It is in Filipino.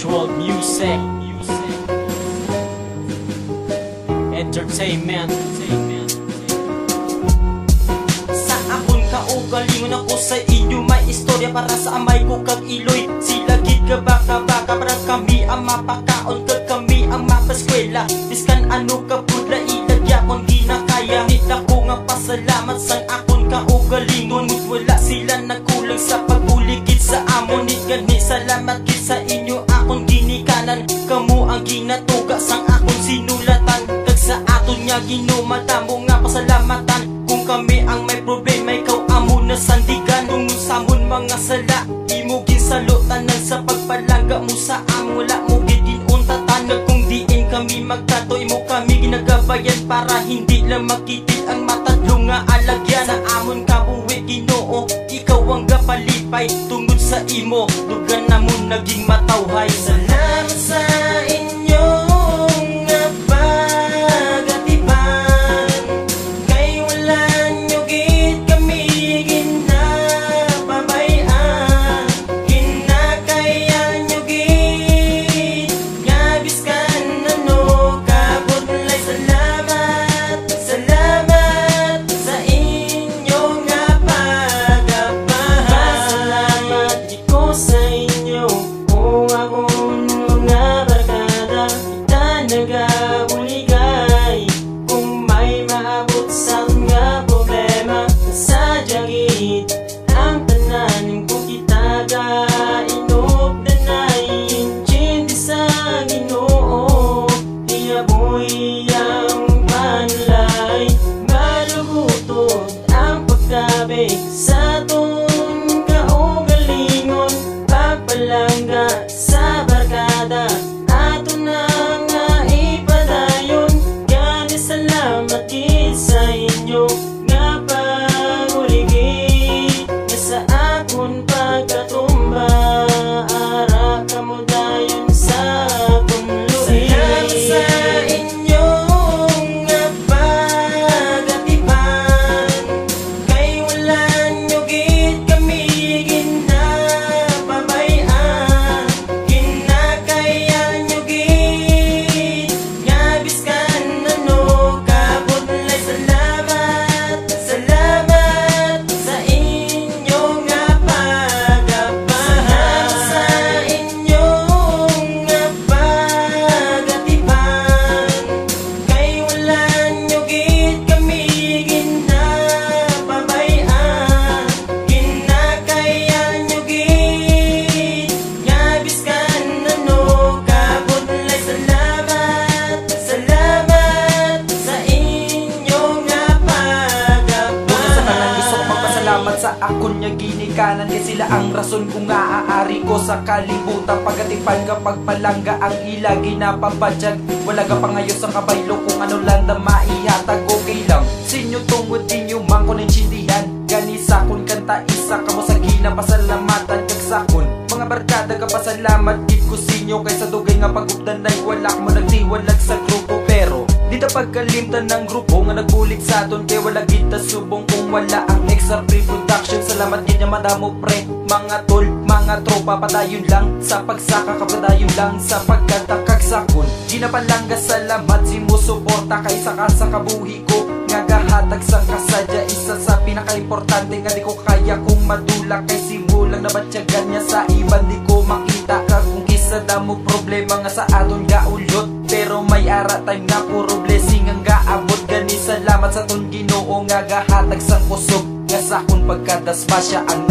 Virtual music, entertainment. Sa akon kaugalingon ako sa inyo may istorya para sa amay ko kag iloy. Sila gid ka baka para kami ang mapakaon kag kami ang mapaskwela. Biskan ano ka pudla ilagyapon ginakaya. Nita ko nga pasalamat sang akon kaugalingon. Wala sila nagkulang sa pagbuligid sa amon. Ni gani salamat gid sa inyo akon ginikanan. Kamu ang ginatuga sang akon sinulatan. Kag sa aton nga ginumata mo nga pasalamatan. Kung kami ang may problema ikaw amo na sandigan. Tungod sa amon mga sala imo ginsalutan sa pagpalangga mo sa amo. Wala mo gid ginuntatan. Kung diin kami magtato imo kami ginagabayan. Para hindi lang makitil ang matadlong nga alagyan. Sa amon kabuwi Ginoo ikaw ang gapalipay. Tungod sa imo dugan namon naging matawhay. Salamat sa inyo nga pagatipan. Kay wala nyo gid kami ginapabayan. Ginakaya nyo gid nga biskan ano kabudlay. Salamat, salamat sa inyo nga pagapahan. Salamat iko sa inyo kung akong mga barkada. Kita nagabuligay kung may maabot sa nga problema. Sa jagit ang tanan kung kita gainop na naiintindi sa Ginoo. Iyaboy ang panlay malugutod ang pagkabig sa atong kaugalingon. Pagpalangga sa barkada ato na nga ipadayon. Gani salamat gid sa inyo nga paguligid nga sa akon pagkatumba. Ara kamo dayon sa akon luhi. Salamat sa inyo nga pagatipan. Kay wala nyo gid kami ginapabayan. Ginakaya nyo gid nga biskan ano kabudlay. Salamat, salamat sa inyo nga pagapahan. Salamat sa inyo nga pagatipan. Kay wala nyo gid kami ginapabayan. Ginakaya nyo gid nga biskan ano kabudlay. Salamat, salamat sa inyo nga pagapahan. Sa tanan gusto ko magpasalamat sa akon nga ginikanan. Kay sila ang rason kung maaari ko sa kalibutan. Pagatipan kapag palangga ang ila ginapabadyag. Wala ka pangayo sa kabaylo kung ano lang na maihatag. Okay lang sinyo tungod dinyo man ko naintindihan. Gani sakon kanta isa kamo sa ginapasalamatan. Kag sakon mga barkada kapasalamat gid ko sinyo. Kay sa dugay nga pagupdanay wala mo nagtiwalag sa grupo. Pero di ta pagkalimtan ng grupo nga nagbulig sa aton. Kay wala gid ta subong kung wala ang extra pre-production. Salamat gid nga madamo pre mga tol mga tropa. Padayon lang sa pagsaka kapadayon lang sa pagkanta. Kag sakon ginapalangga salamat si mo suporta. Kay saka sa kabuhi ko nga gahatag sa kasadya. Isa sa pinaka-importante nga di ko kaya kung madula. Kay simulang nabatyagan niya sa iban di ko makita. Kag kung kisa damo problema nga sa aton gaulot. Pero may ara time nga puro blessing ang gaabot. Gani salamat sa ton Ginoo nga gahatag sang kusog. Nga sakon pagkadasma siya ang